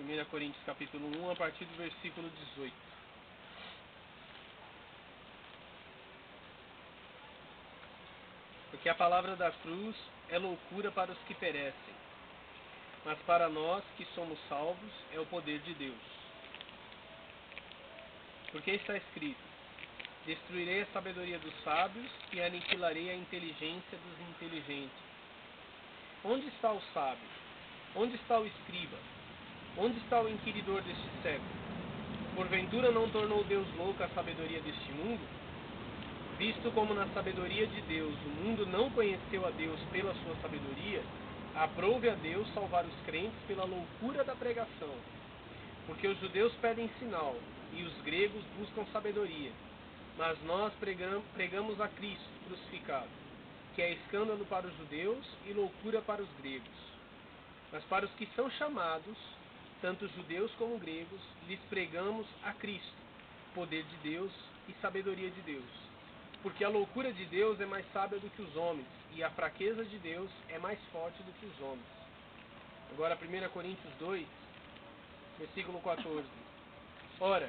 1 Coríntios capítulo 1, a partir do versículo 18. Porque a palavra da cruz é loucura para os que perecem, mas para nós que somos salvos é o poder de Deus. Porque está escrito: destruirei a sabedoria dos sábios e aniquilarei a inteligência dos inteligentes. Onde está o sábio? Onde está o escriba? Onde está o inquiridor deste século? Porventura não tornou Deus louca a sabedoria deste mundo? Visto como na sabedoria de Deus o mundo não conheceu a Deus pela sua sabedoria, aprove a Deus salvar os crentes pela loucura da pregação. Porque os judeus pedem sinal e os gregos buscam sabedoria. Mas nós pregamos a Cristo crucificado, que é escândalo para os judeus e loucura para os gregos. Mas para os que são chamados, tanto judeus como gregos, lhes pregamos a Cristo, poder de Deus e sabedoria de Deus. Porque a loucura de Deus é mais sábia do que os homens, e a fraqueza de Deus é mais forte do que os homens. Agora 1 Coríntios 2, versículo 14. Ora,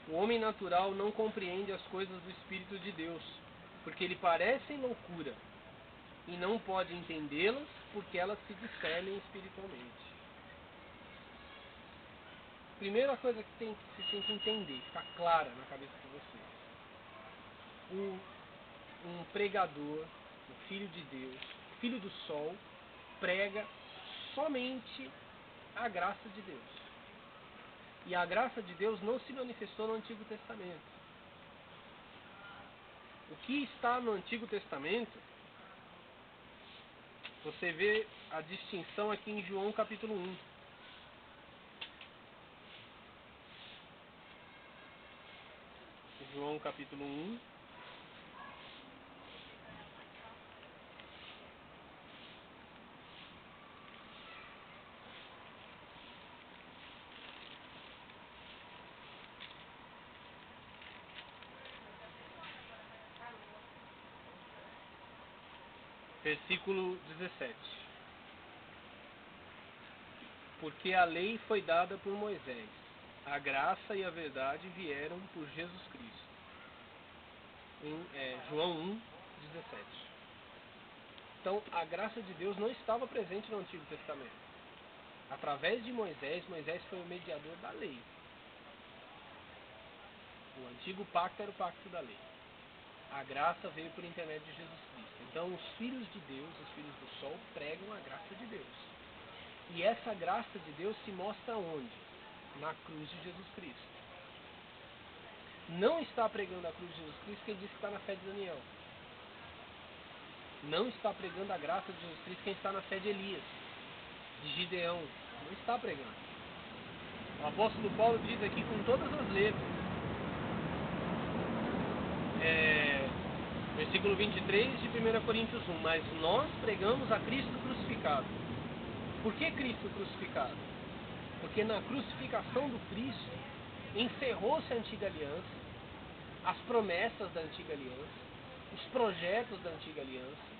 o homem natural não compreende as coisas do Espírito de Deus, porque lhe parecem loucura, e não pode entendê-las, porque elas se discernem espiritualmente. Primeira coisa que você tem que entender, ficar clara na cabeça de vocês. Um pregador, o Filho de Deus, Filho do Sol, prega somente a graça de Deus. E a graça de Deus não se manifestou no Antigo Testamento. O que está no Antigo Testamento, você vê a distinção aqui em João capítulo 1. João capítulo 1. Versículo 17. Porque a lei foi dada por Moisés, a graça e a verdade vieram por Jesus Cristo. João 1, 17. Então, a graça de Deus não estava presente no Antigo Testamento. Através de Moisés, Moisés foi o mediador da lei. O antigo pacto era o pacto da lei. A graça veio por intermédio de Jesus Cristo. Então, os filhos de Deus, os filhos do sol, pregam a graça de Deus. E essa graça de Deus se mostra onde? Na cruz de Jesus Cristo. Não está pregando a cruz de Jesus Cristo quem diz que está na fé de Daniel. Não está pregando a graça de Jesus Cristo quem está na fé de Elias, de Gideão. Não está pregando. O apóstolo Paulo diz aqui com todas as letras. Versículo 23 de 1 Coríntios 1. Mas nós pregamos a Cristo crucificado. Por que Cristo crucificado? Porque na crucificação do Cristo encerrou-se a antiga aliança, as promessas da antiga aliança, os projetos da antiga aliança,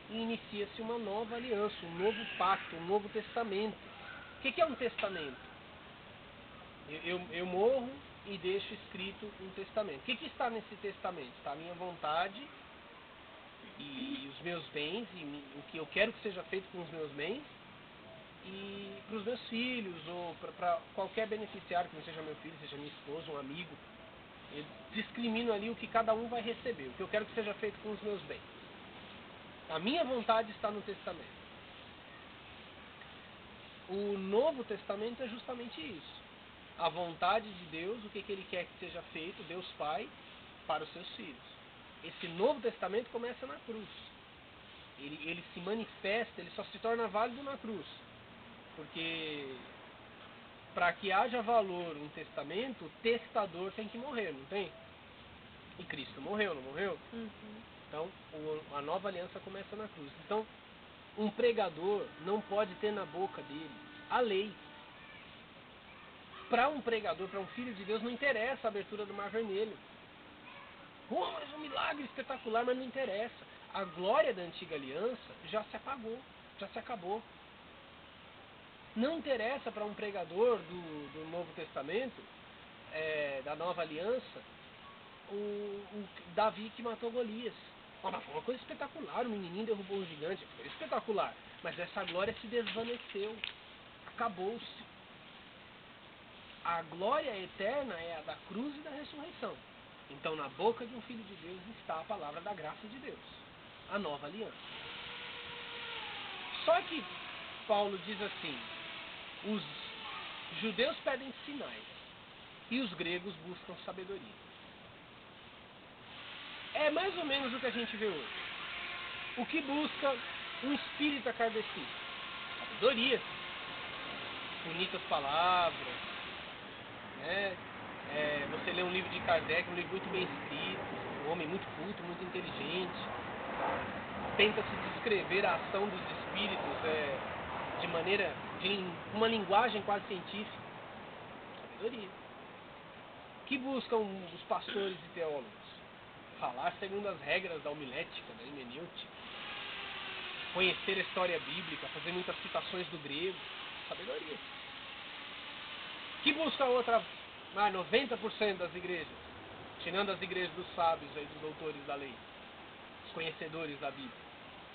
e inicia-se uma nova aliança, um novo pacto, um novo testamento. O que é um testamento? Eu morro e deixo escrito um testamento. O que está nesse testamento? Está a minha vontade e os meus bens, e o que eu quero que seja feito com os meus bens, e para os meus filhos, ou para qualquer beneficiário, que não seja meu filho, seja minha esposa, um amigo. Eu discrimino ali o que cada um vai receber, o que eu quero que seja feito com os meus bens. A minha vontade está no testamento. O Novo Testamento é justamente isso. A vontade de Deus, o que Ele quer que seja feito, Deus Pai, para os seus filhos. Esse Novo Testamento começa na cruz. Ele se manifesta, ele só se torna válido na cruz. Porque para que haja valor um testamento, o testador tem que morrer, não tem? E Cristo morreu, não morreu? Uhum. Então, a nova aliança começa na cruz. Então, um pregador não pode ter na boca dele a lei. Para um pregador, para um filho de Deus, não interessa a abertura do Mar Vermelho. Oh, mas um milagre espetacular, mas não interessa. A glória da antiga aliança já se apagou, já se acabou. Não interessa para um pregador do Novo Testamento, da Nova Aliança, o Davi que matou Golias. Foi uma coisa espetacular, o menininho derrubou um gigante, foi espetacular. Mas essa glória se desvaneceu, acabou-se. A glória eterna é a da cruz e da ressurreição. Então na boca de um filho de Deus está a palavra da graça de Deus, a nova aliança. Só que Paulo diz assim, os judeus pedem sinais e os gregos buscam sabedoria. É mais ou menos o que a gente vê hoje. O que busca um espírita kardecista? Sabedoria. Bonitas palavras, né? Você lê um livro de Kardec, um livro muito bem escrito, um homem muito culto, muito inteligente, tenta se descrever a ação dos espíritos de maneira, uma linguagem quase científica. Sabedoria. Que buscam os pastores e teólogos? Falar segundo as regras da homilética, da hermenêutica, conhecer a história bíblica, fazer muitas citações do grego. Sabedoria. Que busca outra, 90% das igrejas, tirando as igrejas dos sábios, dos doutores da lei, os conhecedores da Bíblia?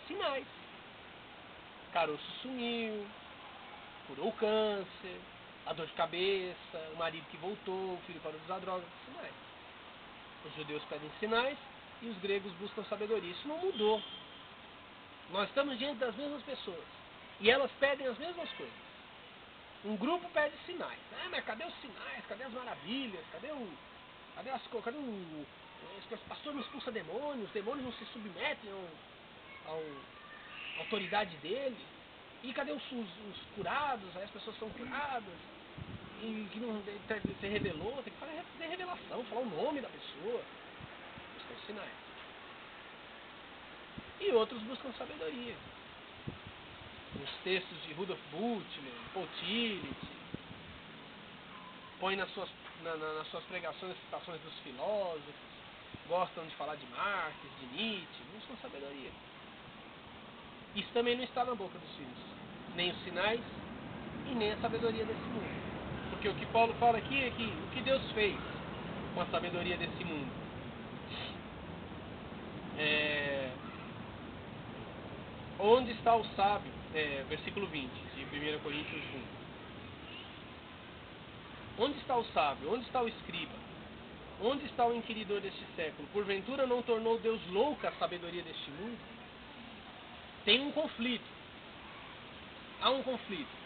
Sinais. Caroço sumiu, curou o câncer, a dor de cabeça, o marido que voltou, o filho parou de usar drogas. Sinais. Os judeus pedem sinais e os gregos buscam sabedoria. Isso não mudou. Nós estamos diante das mesmas pessoas e elas pedem as mesmas coisas. Um grupo pede sinais. Mas cadê os sinais? Cadê as maravilhas? Cadê o pastor não expulsa demônios? Os demônios não se submetem à autoridade dele? E cadê os curados? Aí as pessoas são curadas. E que não se revelou, tem que fazer revelação, falar o nome da pessoa. Buscam sinais. E outros buscam sabedoria. Os textos de Rudolf Bultmann, Paul Tillich, põe nas suas pregações as citações dos filósofos, gostam de falar de Marx, de Nietzsche, buscam sabedoria. Isso também não está na boca dos filhos, nem os sinais e nem a sabedoria desse mundo. Porque o que Paulo fala aqui é que o que Deus fez com a sabedoria desse mundo. Onde está o sábio? Versículo 20 de 1 Coríntios 1. Onde está o sábio? Onde está o escriba? Onde está o inquiridor deste século? Porventura não tornou Deus louca a sabedoria deste mundo? Tem um conflito. Há um conflito.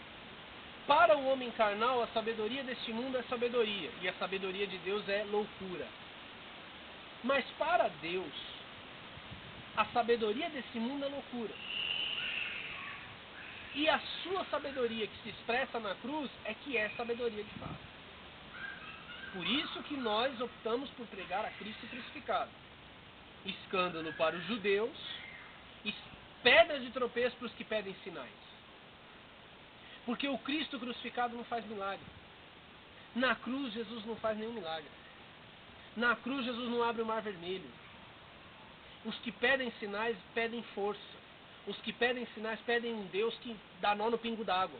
Para o homem carnal, a sabedoria deste mundo é sabedoria, e a sabedoria de Deus é loucura. Mas para Deus, a sabedoria desse mundo é loucura. E a sua sabedoria que se expressa na cruz é que é sabedoria de fato. Por isso que nós optamos por pregar a Cristo crucificado. Escândalo para os judeus e pedra de tropeço para os que pedem sinais. Porque o Cristo crucificado não faz milagre. Na cruz, Jesus não faz nenhum milagre. Na cruz, Jesus não abre o mar vermelho. Os que pedem sinais, pedem força. Os que pedem sinais, pedem um Deus que dá nó no pingo d'água.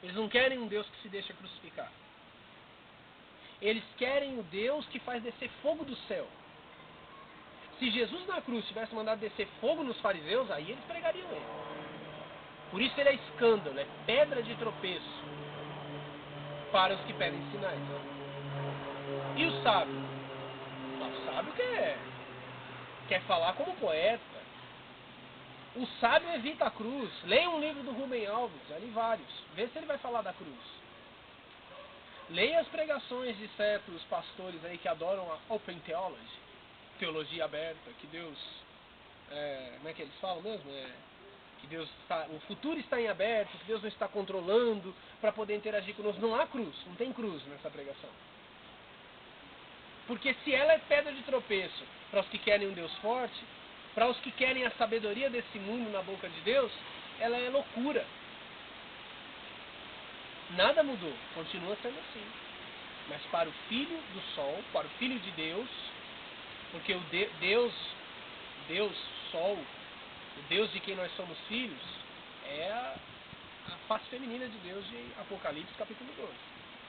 Eles não querem um Deus que se deixa crucificar. Eles querem o Deus que faz descer fogo do céu. Se Jesus na cruz tivesse mandado descer fogo nos fariseus, aí eles pregariam ele. Por isso ele é escândalo, é pedra de tropeço para os que pedem sinais. E o sábio? O sábio quer falar como poeta. O sábio evita a cruz. Leia um livro do Rubem Alves, já li vários. Vê se ele vai falar da cruz. Leia as pregações de certos pastores aí que adoram a Open Theology, teologia aberta, que Deus... como é que eles falam mesmo? Que Deus o futuro está em aberto, que Deus não está controlando para poder interagir conosco. Não há cruz, não tem cruz nessa pregação. Porque se ela é pedra de tropeço para os que querem um Deus forte, para os que querem a sabedoria desse mundo na boca de Deus, ela é loucura. Nada mudou, continua sendo assim. Mas para o Filho do Sol, para o Filho de Deus, porque o Deus Sol, o Deus de quem nós somos filhos, é a face feminina de Deus de Apocalipse capítulo 12.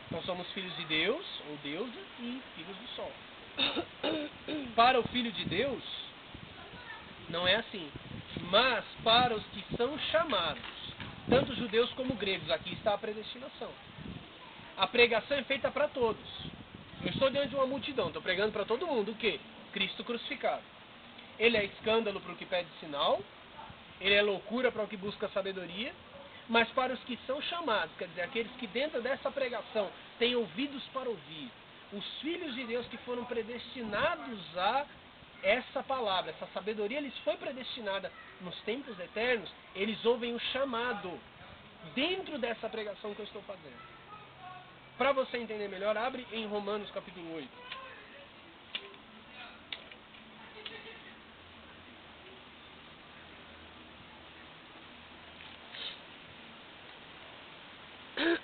Então somos filhos de Deus, ou deusa, e filhos do sol. Para o filho de Deus, não é assim. Mas para os que são chamados, tanto judeus como gregos, aqui está a predestinação. A pregação é feita para todos. Eu estou diante de uma multidão, estou pregando para todo mundo o quê? Cristo crucificado. Ele é escândalo para o que pede sinal, ele é loucura para o que busca sabedoria, mas para os que são chamados, quer dizer, aqueles que dentro dessa pregação têm ouvidos para ouvir, os filhos de Deus que foram predestinados a essa palavra, essa sabedoria lhes foi predestinada nos tempos eternos, eles ouvem o chamado dentro dessa pregação que eu estou fazendo. Para você entender melhor, abre em Romanos capítulo 8.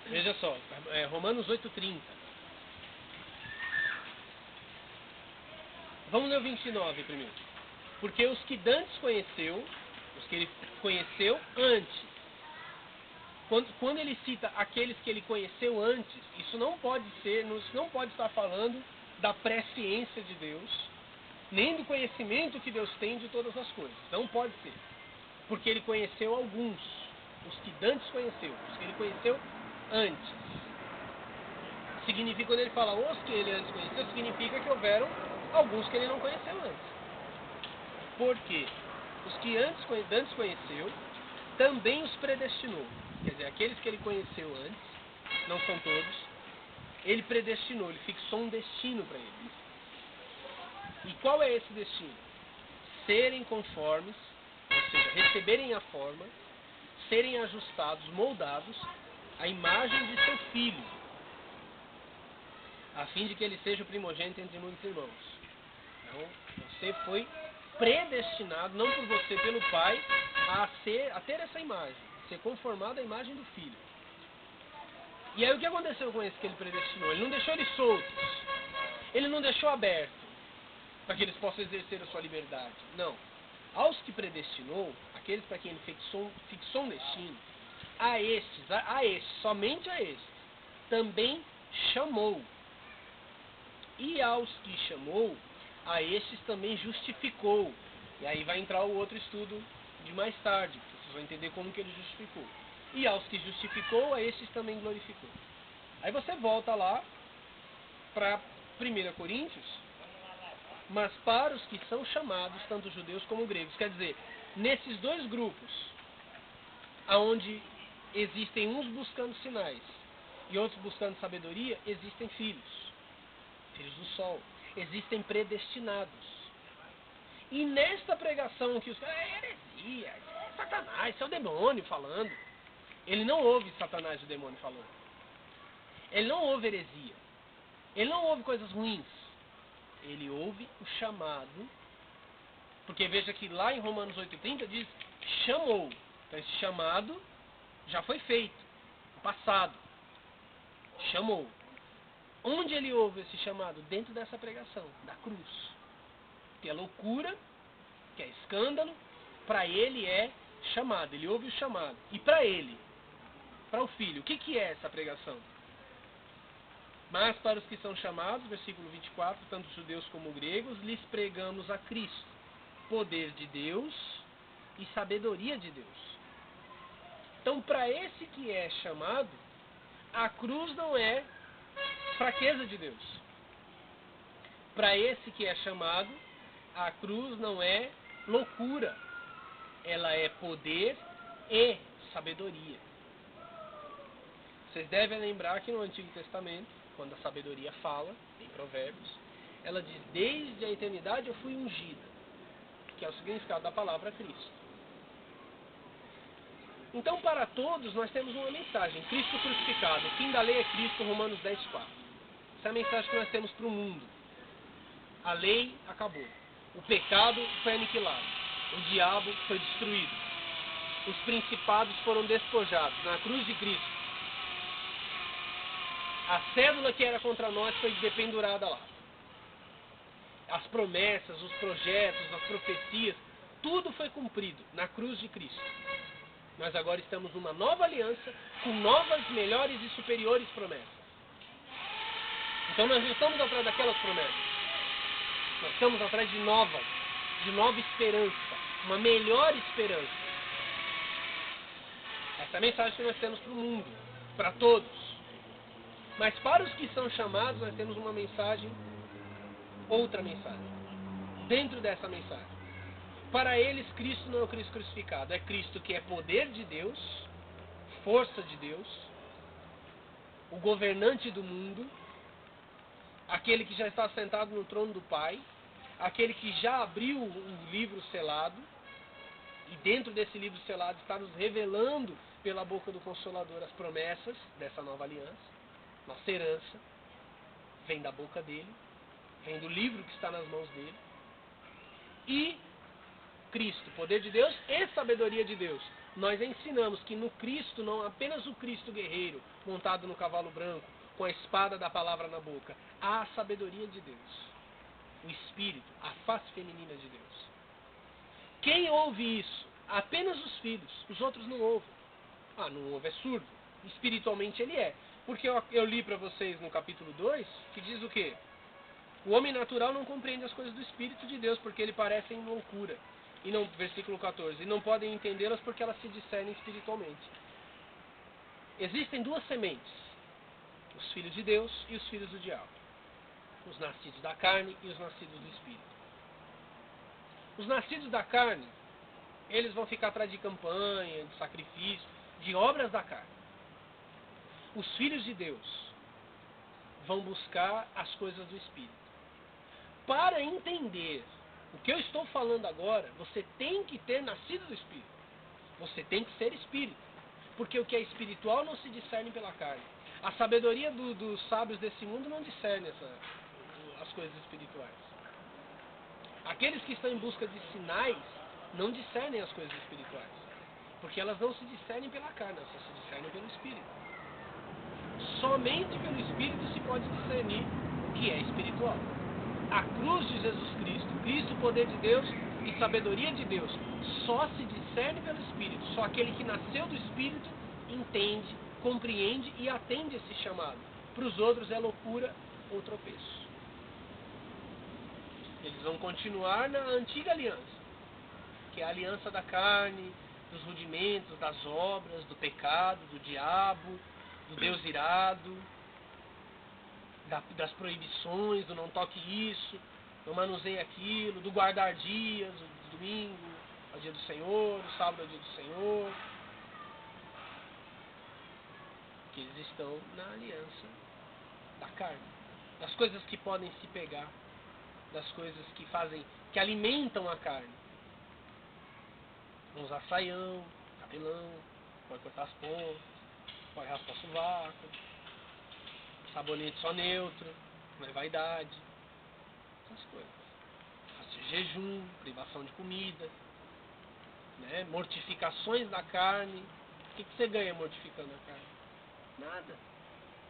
Veja só, Romanos 8,30. Vamos ler o 29 primeiro. Porque os que dantes conheceu, os que ele conheceu antes. Quando ele cita aqueles que ele conheceu antes, isso não pode estar falando da presciência de Deus, nem do conhecimento que Deus tem de todas as coisas. Não pode ser. Porque ele conheceu alguns, os que dantes conheceu, os que ele conheceu antes. Significa, quando ele fala os que ele antes conheceu, significa que houveram alguns que ele não conheceu antes. Por quê? Os que antes conheceu, também os predestinou. Quer dizer, aqueles que ele conheceu antes, não são todos, ele predestinou, ele fixou um destino para eles. E qual é esse destino? Serem conformes, ou seja, receberem a forma, serem ajustados, moldados, à imagem de seu filho, a fim de que ele seja o primogênito entre muitos irmãos. Então, você foi predestinado, não por você, pelo Pai, a ter essa imagem, ser conformado à imagem do Filho. E aí o que aconteceu com esse que ele predestinou? Ele não deixou eles soltos, ele não deixou aberto, para que eles possam exercer a sua liberdade. Não. Aos que predestinou, aqueles para quem ele fixou um destino, a estes, somente a estes, também chamou. E aos que chamou, a estes também justificou. E aí vai entrar o outro estudo de mais tarde, porque vocês vão entender como que ele justificou. E aos que justificou, a estes também glorificou. Aí você volta lá para 1 Coríntios, mas para os que são chamados, tanto judeus como gregos. Quer dizer, nesses dois grupos, aonde existem uns buscando sinais e outros buscando sabedoria, existem filhos do sol, existem predestinados. E nesta pregação que os caras, é heresia, é Satanás, isso é o demônio falando. Ele não ouve Satanás e o demônio falando. Ele não ouve heresia. Ele não ouve coisas ruins. Ele ouve o chamado. Porque veja que lá em Romanos 8,30 diz, chamou. Então esse chamado já foi feito, no passado. Chamou. Onde ele ouve esse chamado? Dentro dessa pregação, da cruz. Que é loucura, que é escândalo, para ele é chamado. Ele ouve o chamado. E para ele, para o filho, o que é essa pregação? Mas para os que são chamados, versículo 24, tanto judeus como gregos, lhes pregamos a Cristo, poder de Deus e sabedoria de Deus. Então, para esse que é chamado, a cruz não é fraqueza de Deus. Para esse que é chamado, a cruz não é loucura. Ela é poder e sabedoria. Vocês devem lembrar que no Antigo Testamento, quando a sabedoria fala, em Provérbios, ela diz, desde a eternidade eu fui ungida, que é o significado da palavra Cristo. Então, para todos, nós temos uma mensagem, Cristo crucificado, o fim da lei é Cristo, Romanos 10:4. Essa é a mensagem que nós temos para o mundo. A lei acabou. O pecado foi aniquilado. O diabo foi destruído. Os principados foram despojados na cruz de Cristo. A cédula que era contra nós foi dependurada lá. As promessas, os projetos, as profecias, tudo foi cumprido na cruz de Cristo. Nós agora estamos numa nova aliança com novas, melhores e superiores promessas. Então nós não estamos atrás daquelas promessas. Nós estamos atrás de nova esperança, uma melhor esperança. Essa é a mensagem que nós temos para o mundo, para todos. Mas para os que são chamados, nós temos uma mensagem, outra mensagem, dentro dessa mensagem. Para eles, Cristo não é o Cristo crucificado, é Cristo que é poder de Deus, força de Deus, o governante do mundo, aquele que já está sentado no trono do Pai, aquele que já abriu o livro selado, e dentro desse livro selado está nos revelando pela boca do Consolador as promessas dessa nova aliança. Nossa herança vem da boca dele, vem do livro que está nas mãos dele. E Cristo, poder de Deus e sabedoria de Deus. Nós ensinamos que no Cristo, não apenas o Cristo guerreiro, montado no cavalo branco, com a espada da palavra na boca, há a sabedoria de Deus, o Espírito, a face feminina de Deus. Quem ouve isso? Apenas os filhos, os outros não ouvem. Não ouve, é surdo. Espiritualmente ele é. Porque eu li para vocês no capítulo 2, que diz o quê? O homem natural não compreende as coisas do Espírito de Deus, porque ele parecem loucura. E não, versículo 14, e não podem entendê-las porque elas se discernem espiritualmente. Existem duas sementes, os filhos de Deus e os filhos do diabo. Os nascidos da carne e os nascidos do Espírito. Os nascidos da carne, eles vão ficar atrás de campanha, de sacrifício, de obras da carne. Os filhos de Deus vão buscar as coisas do Espírito. Para entender o que eu estou falando agora, você tem que ter nascido do Espírito. Você tem que ser Espírito. Porque o que é espiritual não se discerne pela carne. A sabedoria dos sábios desse mundo não discerne as coisas espirituais. Aqueles que estão em busca de sinais não discernem as coisas espirituais. Porque elas não se discernem pela carne, elas só se discernem pelo Espírito. Somente pelo Espírito se pode discernir o que é espiritual. A cruz de Jesus Cristo, poder de Deus e sabedoria de Deus, só se discerne pelo Espírito. Só aquele que nasceu do Espírito entende, compreende e atende esse chamado. Para os outros é loucura ou tropeço. Eles vão continuar na antiga aliança, que é a aliança da carne, dos rudimentos, das obras, do pecado, do diabo, do Deus irado, das proibições, do não toque isso, não manuseie aquilo, do guardar dias, o domingo é o dia do Senhor, o sábado é o dia do Senhor. Que eles estão na aliança da carne, das coisas que podem se pegar, das coisas que alimentam a carne. Vão usar saião, cabelão, pode cortar as pontas, pode raspar o sovaco, sabonete só neutro, não é vaidade, essas coisas. Jejum, privação de comida, né? Mortificações da carne. O que você ganha mortificando a carne? Nada.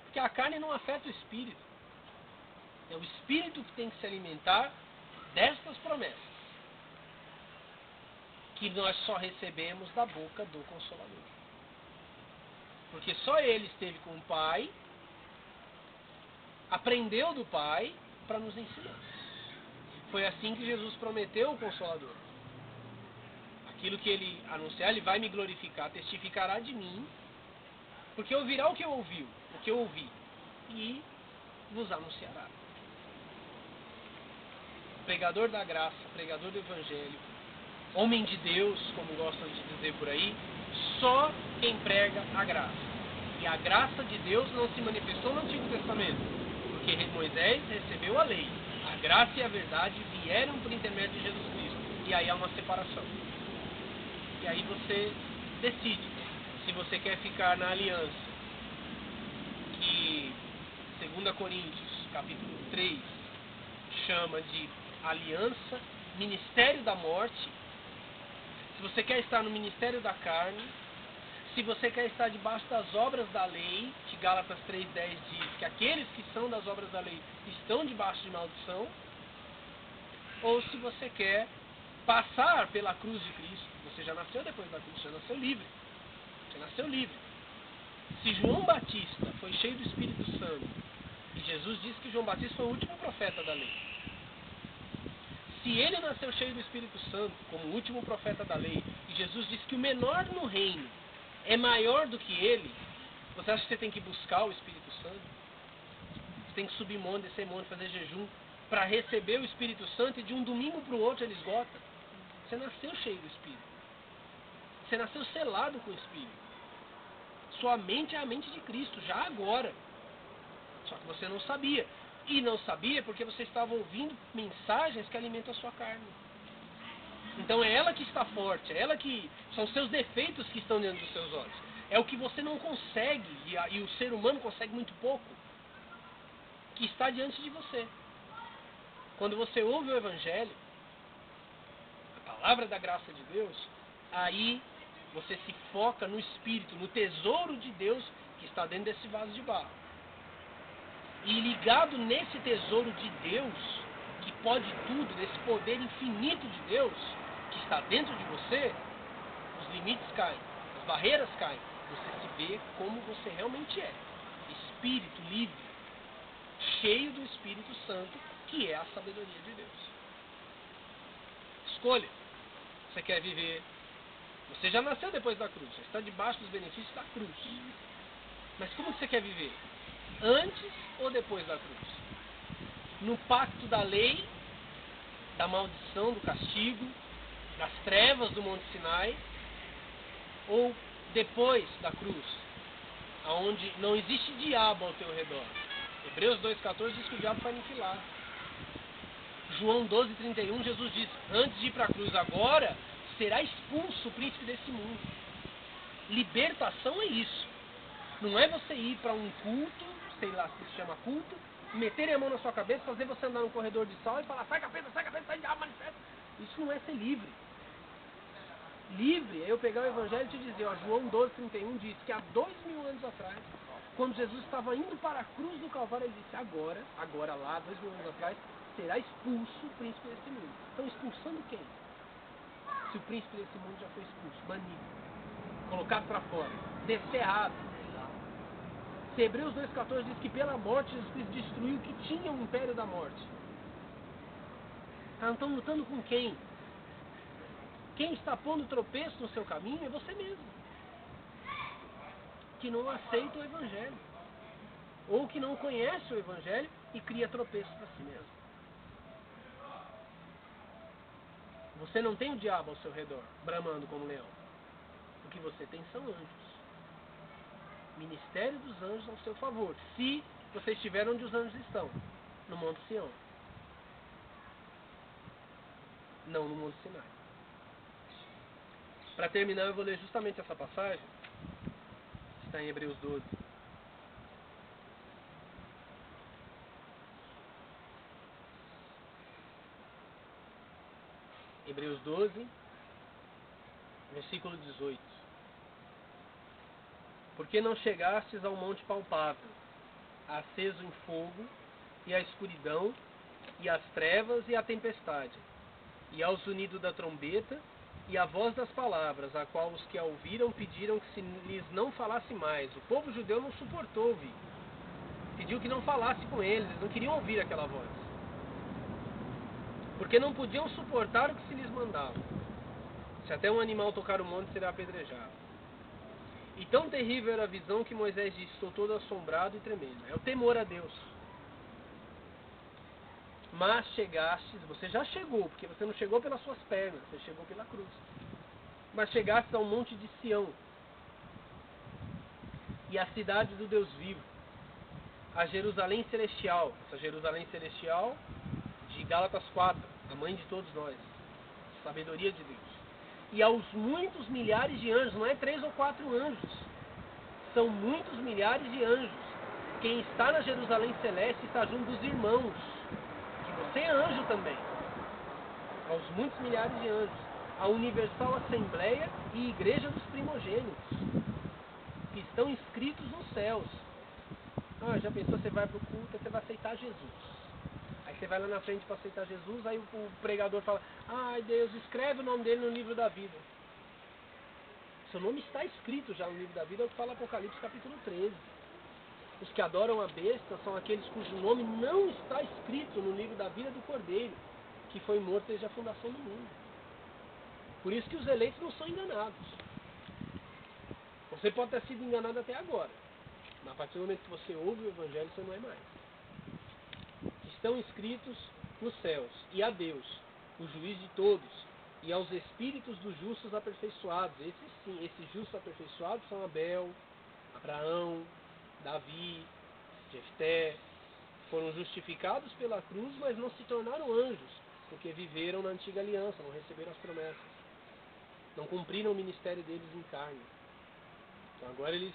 Porque a carne não afeta o espírito. É o espírito que tem que se alimentar destas promessas, que nós só recebemos da boca do Consolador. Porque só ele esteve com o Pai, aprendeu do Pai para nos ensinar. Foi assim que Jesus prometeu o Consolador. Aquilo que ele anunciar, ele vai me glorificar, testificará de mim, porque ouvirá o que eu ouvi, e vos anunciará. Pregador da graça, pregador do Evangelho, homem de Deus, como gostam de dizer por aí, só quem prega a graça. E a graça de Deus não se manifestou no Antigo Testamento, porque Moisés recebeu a lei. A graça e a verdade vieram por intermédio de Jesus Cristo. E aí há uma separação. E aí você decide se você quer ficar na aliança que 2 Coríntios, capítulo 3, chama de aliança, ministério da morte. Se você quer estar no ministério da carne, se você quer estar debaixo das obras da lei, que Gálatas 3,10 diz que aqueles que são das obras da lei estão debaixo de maldição, ou se você quer passar pela cruz de Cristo, você já nasceu depois da cruz, já nasceu livre. Você nasceu livre. Se João Batista foi cheio do Espírito Santo, e Jesus disse que João Batista foi o último profeta da lei. Se ele nasceu cheio do Espírito Santo, como o último profeta da lei, e Jesus disse que o menor no reino é maior do que ele, você acha que você tem que buscar o Espírito Santo? Você tem que subir monte, descer monte, fazer jejum, para receber o Espírito Santo, e de um domingo para o outro ele esgota? Você nasceu cheio do Espírito. Você nasceu selado com o Espírito. Sua mente é a mente de Cristo, já agora. Só que você não sabia. E não sabia porque você estava ouvindo mensagens que alimentam a sua carne. Então é ela que está forte, é ela que... São seus defeitos que estão dentro dos seus olhos. É o que você não consegue, e o ser humano consegue muito pouco, que está diante de você. Quando você ouve o Evangelho, a palavra da graça de Deus, aí você se foca no Espírito, no tesouro de Deus que está dentro desse vaso de barro. E ligado nesse tesouro de Deus, que pode tudo, nesse poder infinito de Deus, que está dentro de você, os limites caem, as barreiras caem. Você se vê como você realmente é. Espírito livre, cheio do Espírito Santo, que é a sabedoria de Deus. Escolha. Você quer viver... Você já nasceu depois da cruz, já está debaixo dos benefícios da cruz. Mas como você quer viver? Antes ou depois da cruz? No pacto da lei, da maldição, do castigo, das trevas do Monte Sinai, ou depois da cruz, onde não existe diabo ao teu redor? Hebreus 2,14 diz que o diabo foi aniquilado. João 12,31, Jesus diz: antes de ir para a cruz, agora será expulso o príncipe desse mundo. Libertação é isso. Não é você ir para um culto, sei lá se chama culto, meterem a mão na sua cabeça, fazer você andar no corredor de sal e falar: sai cabeça, sai diabo, manifesta. Isso não é ser livre. Livre é eu pegar o Evangelho e te dizer, ó, João 12,31 diz que há 2000 anos atrás, quando Jesus estava indo para a cruz do Calvário, ele disse: agora lá, 2000 anos atrás, será expulso o príncipe desse mundo. Então, expulsando quem? Se o príncipe desse mundo já foi expulso, banido, colocado para fora, desterrado. Se Hebreus 2,14 diz que pela morte Jesus Cristo destruiu o que tinha o império da morte. Então, lutando com quem? Quem está pondo tropeço no seu caminho é você mesmo, que não aceita o Evangelho, ou que não conhece o Evangelho e cria tropeço para si mesmo. Você não tem o diabo ao seu redor, bramando como leão. O que você tem são anjos. Ministério dos anjos ao seu favor, se você estiver onde os anjos estão, no Monte Sião, não no Monte Sinai. Para terminar, eu vou ler justamente essa passagem, que está em Hebreus 12. Hebreus 12, versículo 18. Porque não chegastes ao monte palpável, aceso em fogo, e à escuridão, e às trevas, e à tempestade, e ao zunido da trombeta, e à voz das palavras, a qual os que a ouviram pediram que se lhes não falasse mais. O povo judeu não suportou ouvir. Pediu que não falasse com eles, eles não queriam ouvir aquela voz. Porque não podiam suportar o que se lhes mandava. Se até um animal tocar o monte, será apedrejado. E tão terrível era a visão que Moisés disse: estou todo assombrado e tremendo. É o temor a Deus. Mas chegastes, você já chegou, porque você não chegou pelas suas pernas, você chegou pela cruz. Mas chegastes ao monte de Sião, e à cidade do Deus vivo, a Jerusalém celestial, essa Jerusalém celestial de Gálatas 4, a mãe de todos nós, sabedoria de Deus. E aos muitos milhares de anjos, não é 3 ou 4 anjos, são muitos milhares de anjos. Quem está na Jerusalém celeste está junto dos irmãos, que você é anjo também. Aos muitos milhares de anjos, a universal assembleia e igreja dos primogênitos, que estão inscritos nos céus. Já pensou, você vai para o culto, você vai aceitar Jesus. Aí você vai lá na frente para aceitar Jesus, aí o pregador fala: ai Deus, escreve o nome dele no livro da vida. Seu nome está escrito já no livro da vida, é o que fala Apocalipse capítulo 13. Os que adoram a besta são aqueles cujo nome não está escrito no livro da vida do Cordeiro, que foi morto desde a fundação do mundo. Por isso que os eleitos não são enganados. Você pode ter sido enganado até agora, mas a partir do momento que você ouve o Evangelho, você não é mais. Estão escritos nos céus, e a Deus, o juiz de todos, e aos espíritos dos justos aperfeiçoados. Esses sim, esses justos aperfeiçoados são Abel, Abraão, Davi, Jefté. Foram justificados pela cruz, mas não se tornaram anjos, porque viveram na antiga aliança, não receberam as promessas. Não cumpriram o ministério deles em carne. Então agora eles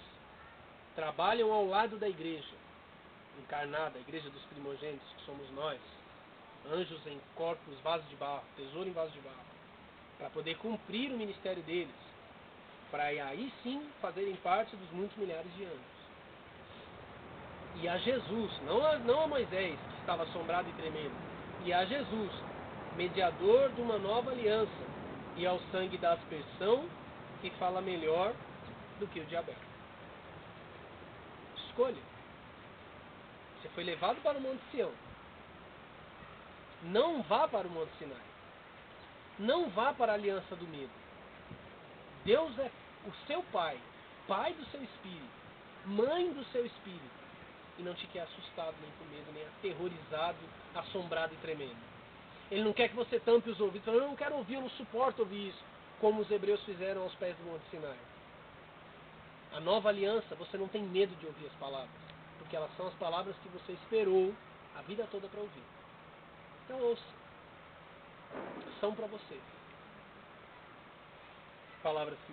trabalham ao lado da igreja encarnada, a igreja dos primogênitos, que somos nós. Anjos em corpos, vasos de barro, tesouro em vaso de barro, para poder cumprir o ministério deles, para aí sim fazerem parte dos muitos milhares de anjos. E a Jesus, não a Moisés, que estava assombrado e tremendo, e a Jesus, mediador de uma nova aliança, e ao sangue da aspersão, que fala melhor do que o de Abel. Escolha. Você foi levado para o Monte Sião. Não vá para o Monte Sinai. Não vá para a aliança do medo. Deus é o seu pai, pai do seu espírito, mãe do seu espírito, e não te quer assustado, nem com medo, nem aterrorizado, assombrado e tremendo. Ele não quer que você tampe os ouvidos, falando, eu não quero ouvir, eu não suporto ouvir isso, como os hebreus fizeram aos pés do Monte Sinai. A nova aliança, você não tem medo de ouvir as palavras, porque elas são as palavras que você esperou a vida toda para ouvir. Então ouça. São para você. Palavras que